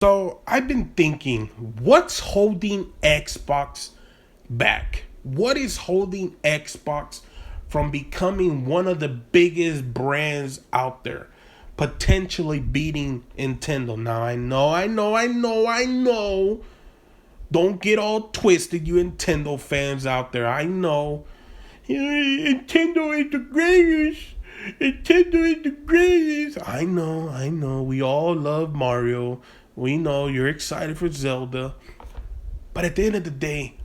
So I've been thinking, what's holding Xbox back? What is holding Xbox from becoming one of the biggest brands out there, potentially beating Nintendo? Now I know. Don't get all twisted, you Nintendo fans out there. I know. Nintendo is the greatest. Nintendo is the greatest. I know. We all love Mario. We know you're excited for Zelda. But at the end of the day,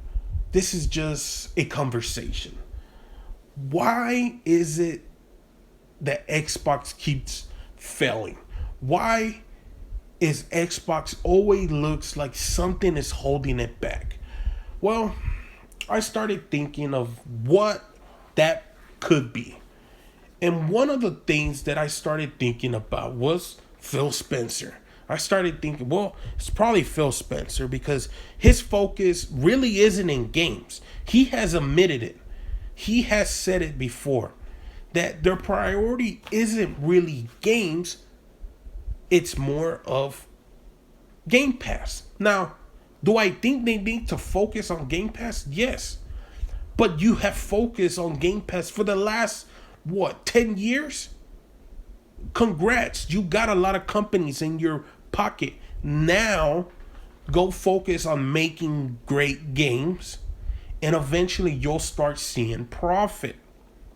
this is just a conversation. Why is it that Xbox keeps failing? Why is Xbox always looks like something is holding it back? Well, I started thinking of what that could be. And one of the things that I started thinking about was Phil Spencer. I started thinking, well, it's probably Phil Spencer because his focus really isn't in games. He has admitted it. He has said it before that their priority isn't really games, it's more of Game Pass. Now, do I think they need to focus on Game Pass? Yes. But you have focused on Game Pass for the last, 10 years? Congrats. You got a lot of companies in your pocket. Now, go focus on making great games, and eventually you'll start seeing profit.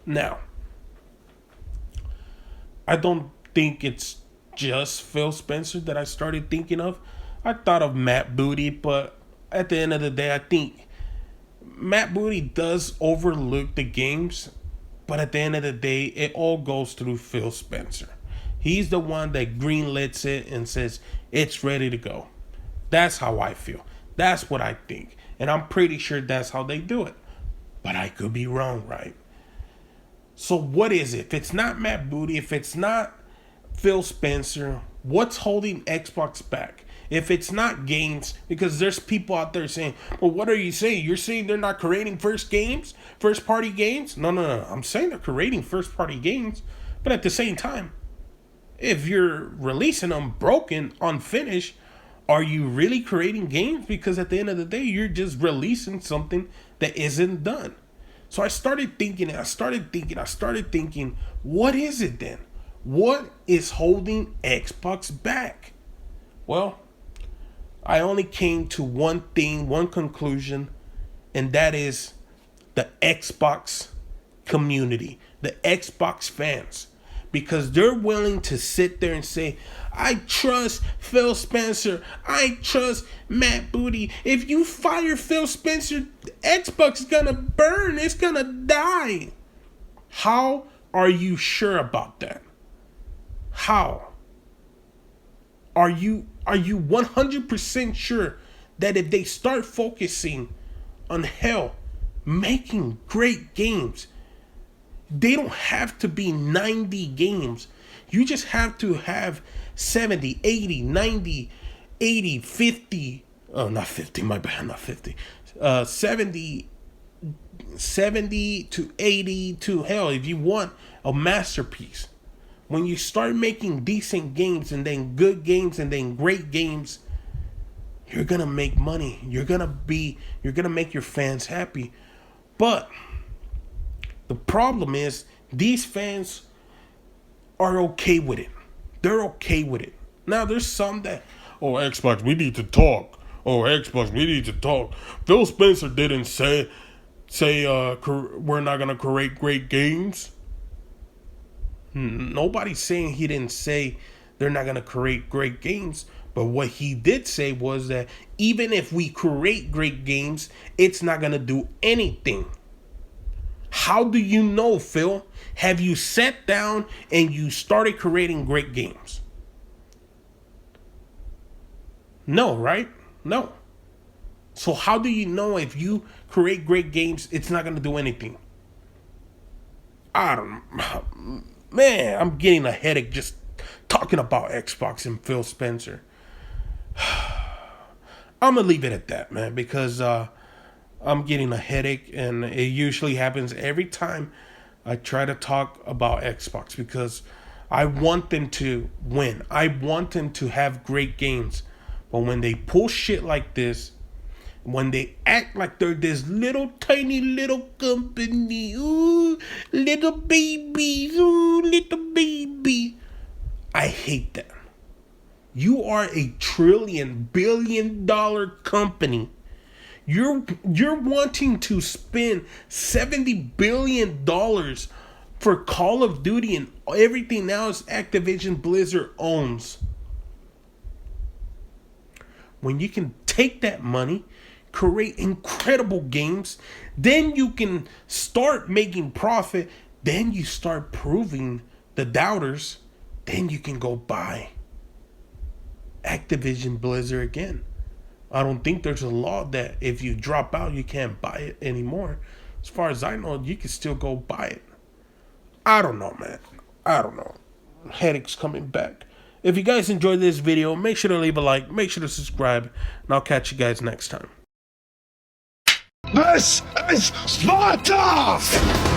Now, I don't think it's just Phil Spencer that I started thinking of. I thought of Matt Booty, but at the end of the day, I think Matt Booty does overlook the games, but at the end of the day, it all goes through Phil Spencer. He's the one that greenlets it and says it's ready to go. That's how I feel. That's what I think. And I'm pretty sure that's how they do it. But I could be wrong, right? So what is it? If it's not Matt Booty, if it's not Phil Spencer, what's holding Xbox back? If it's not games, because there's people out there saying, well, what are you saying? You're saying they're not creating first party games? No. I'm saying they're creating first party games. But at the same time, if you're releasing them broken, unfinished, are you really creating games? Because at the end of the day, you're just releasing something that isn't done. So I started thinking, what is it then? What is holding Xbox back? Well, I only came to one thing, one conclusion, and that is the Xbox community, the Xbox fans. Because they're willing to sit there and say, I trust Phil Spencer. I trust Matt Booty. If you fire Phil Spencer, Xbox is gonna burn. It's gonna die. How are you sure about that? How? Are you 100% sure that if they start focusing on making great games, they don't have to be 90 games. You just have to have 70, 80, 90, 80, 50. Oh, not 50, my bad, not 50. 70, 70 to 80 to if you want a masterpiece. When you start making decent games and then good games and then great games, you're going to make money. You're going to make your fans happy. But the problem is these fans are okay with it. They're okay with it. Now there's some that, oh, Xbox, we need to talk. Oh, Xbox, we need to talk. Phil Spencer didn't say we're not gonna create great games. Nobody's saying he didn't say they're not gonna create great games. But what he did say was that even if we create great games, it's not gonna do anything. How do you know, Phil? Have you sat down and you started creating great games? No, right? No. So how do you know if you create great games, it's not going to do anything? I don't... Man, I'm getting a headache just talking about Xbox and Phil Spencer. I'm going to leave it at that, man, because I'm getting a headache, and it usually happens every time I try to talk about Xbox because I want them to win. I want them to have great games. But when they pull shit like this, when they act like they're this little tiny little company, ooh, little babies, ooh, little baby, I hate that. You are a $1 trillion company. You're wanting to spend $70 billion for Call of Duty and everything else Activision Blizzard owns. When you can take that money, create incredible games, then you can start making profit, then you start proving the doubters, then you can go buy Activision Blizzard again. I don't think there's a law that if you drop out, you can't buy it anymore. As far as I know, you can still go buy it. I don't know, man. I don't know. Headaches coming back. If you guys enjoyed this video, make sure to leave a like, make sure to subscribe, and I'll catch you guys next time. This is Sparta!